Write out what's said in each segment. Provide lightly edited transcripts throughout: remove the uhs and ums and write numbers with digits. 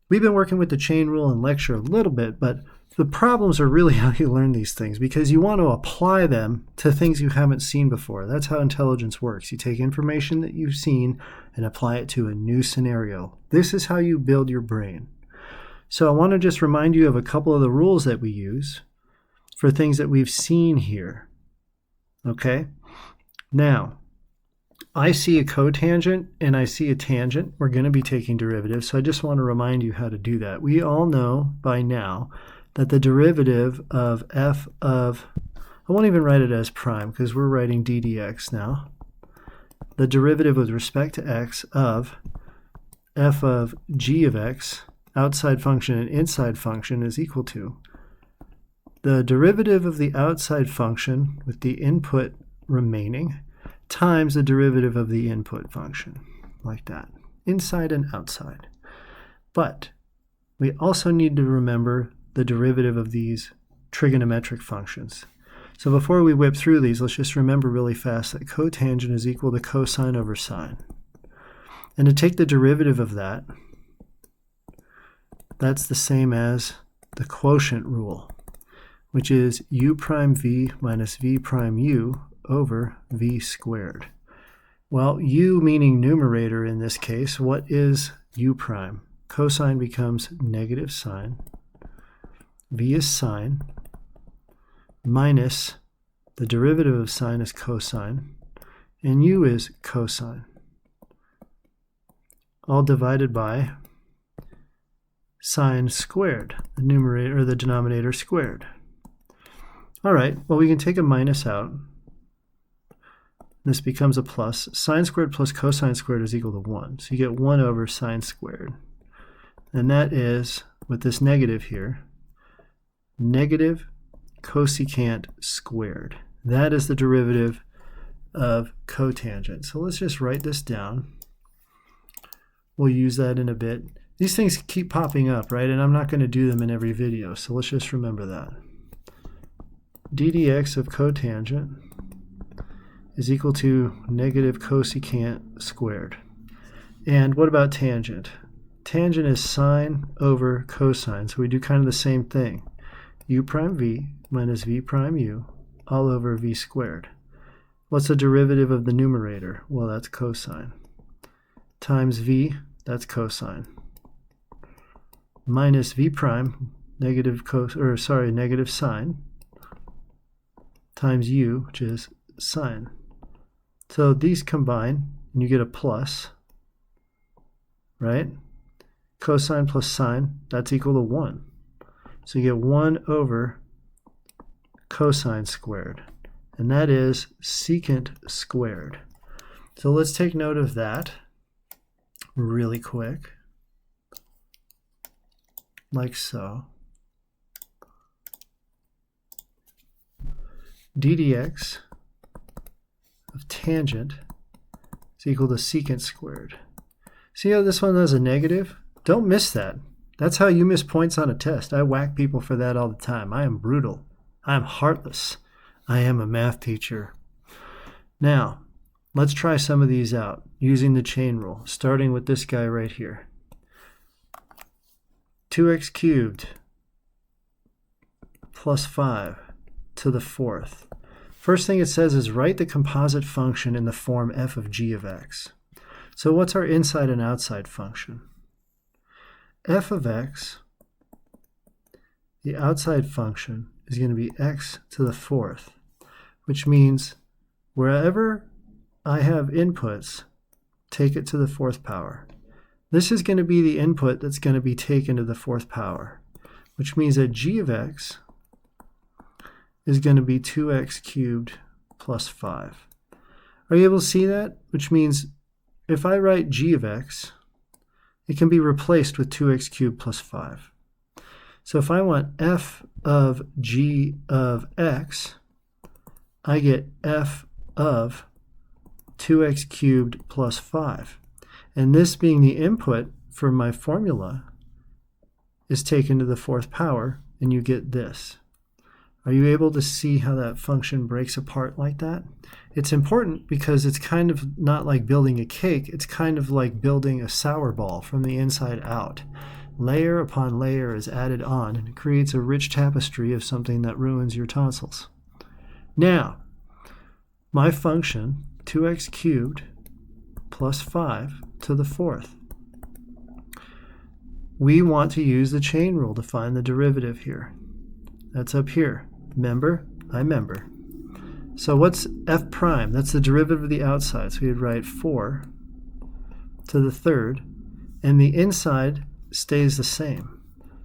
We've been working with the chain rule in lecture a little bit, but the problems are really how you learn these things, because you want to apply them to things you haven't seen before. That's how intelligence works. You take information that you've seen and apply it to a new scenario. This is how you build your brain. So I want to just remind you of a couple of the rules that we use for things that we've seen here. Okay? Now, I see a cotangent and I see a tangent. We're going to be taking derivatives, so I just want to remind you how to do that. We all know by now that the derivative of f of, I won't even write it as prime because we're writing d dx now. The derivative with respect to x of f of g of x, outside function and inside function, is equal to the derivative of the outside function with the input remaining times the derivative of the input function, like that, inside and outside. But we also need to remember the derivative of these trigonometric functions. So before we whip through these, let's just remember really fast that cotangent is equal to cosine over sine. And to take the derivative of that, that's the same as the quotient rule, which is u prime v minus v prime u over v squared. Well, u meaning numerator in this case, what is u prime? Cosine becomes negative sine, v is sine, minus the derivative of sine is cosine, and u is cosine, all divided by sine squared, the numerator or the denominator squared. All right, well, we can take a minus out. This becomes a plus. Sine squared plus cosine squared is equal to 1. So you get 1 over sine squared. And that is, with this negative here, negative cosecant squared. That is the derivative of cotangent. So let's just write this down. We'll use that in a bit. These things keep popping up, right? And I'm not going to do them in every video, so let's just remember that. d dx of cotangent is equal to negative cosecant squared. And what about tangent? Tangent is sine over cosine, so we do kind of the same thing. U prime v minus v prime u all over v squared. What's the derivative of the numerator? Well, that's cosine. Times v, that's cosine. Minus v prime, negative sine, times u, which is sine. So these combine, and you get a plus, right? Cosine plus sine, that's equal to 1. So you get 1 over cosine squared, and that is secant squared. So let's take note of that really quick, like so. d dx of tangent is equal to secant squared. See how this one has a negative? Don't miss that. That's how you miss points on a test. I whack people for that all the time. I am brutal. I am heartless. I am a math teacher. Now, let's try some of these out using the chain rule, starting with this guy right here. 2x cubed plus 5 to the 4th. First thing it says is write the composite function in the form f of g of x. So what's our inside and outside function? F of x, the outside function, is going to be x to the 4th, which means wherever I have inputs, take it to the 4th power. This is going to be the input that's going to be taken to the 4th power, which means that g of x is going to be 2x cubed plus 5. Are you able to see that? Which means if I write g of x, it can be replaced with 2x cubed plus 5. So if I want f of g of x, I get f of 2x cubed plus 5. And this being the input for my formula is taken to the 4th power, and you get this. Are you able to see how that function breaks apart like that? It's important because it's kind of not like building a cake. It's kind of like building a sour ball from the inside out. layer upon layer is added on, and it creates a rich tapestry of something that ruins your tonsils. Now, my function, 2x cubed plus 5 to the fourth. We want to use the chain rule to find the derivative here. That's up here. Member, I member. So what's f prime? That's the derivative of the outside. So we'd write 4 to the third, and the inside stays the same.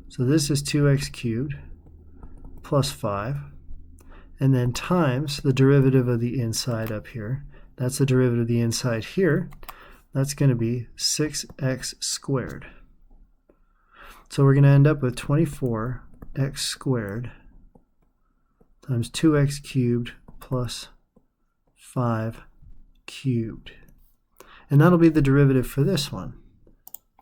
So this is 2x cubed plus 5, and then times the derivative of the inside up here. That's the derivative of the inside here. That's going to be 6x squared. So we're going to end up with 24x squared times 2x cubed plus 5 cubed. And that'll be the derivative for this one.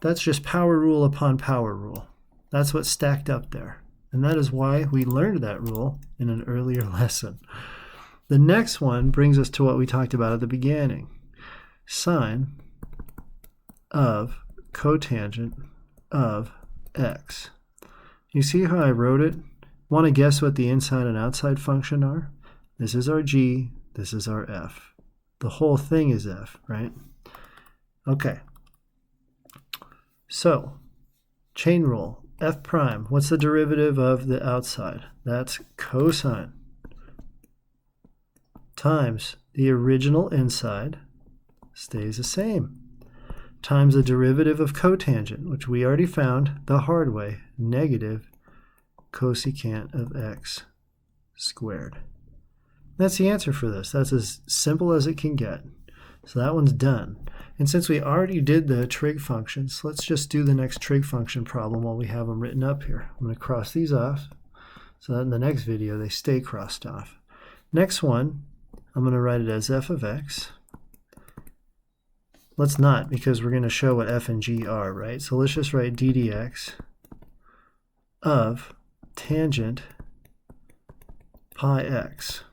That's just power rule upon power rule. That's what's stacked up there. And that is why we learned that rule in an earlier lesson. The next one brings us to what we talked about at the beginning. Sine of cotangent of x. You see how I wrote it? Want to guess what the inside and outside function are? This is our g, this is our f. The whole thing is f, right? Okay. So, chain rule, f prime. What's the derivative of the outside? That's cosine times the original inside stays the same, times the derivative of cotangent, which we already found the hard way, negative cosecant of x squared. That's the answer for this. That's as simple as it can get. So that one's done. And since we already did the trig functions, let's just do the next trig function problem while we have them written up here. I'm going to cross these off so that in the next video they stay crossed off. Next one, I'm going to write it as f of x. Let's not, because we're going to show what f and g are, right? So let's just write d dx of tangent pi x.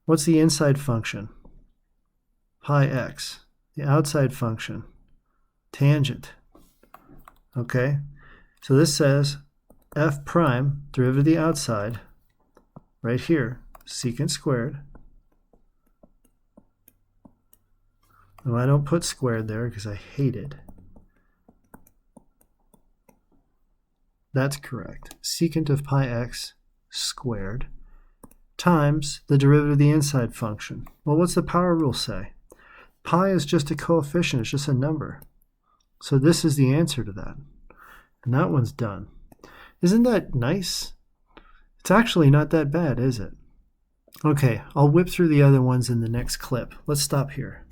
What's the inside function? Pi x. The outside function, tangent. Okay, so this says f prime, derivative of the outside, right here, secant squared. No, I don't put squared there because I hate it. That's correct. Secant of pi x squared times the derivative of the inside function. Well, what's the power rule say? Pi is just a coefficient, it's just a number. So this is the answer to that. And that one's done. Isn't that nice? It's actually not that bad, is it? Okay, I'll whip through the other ones in the next clip. Let's stop here.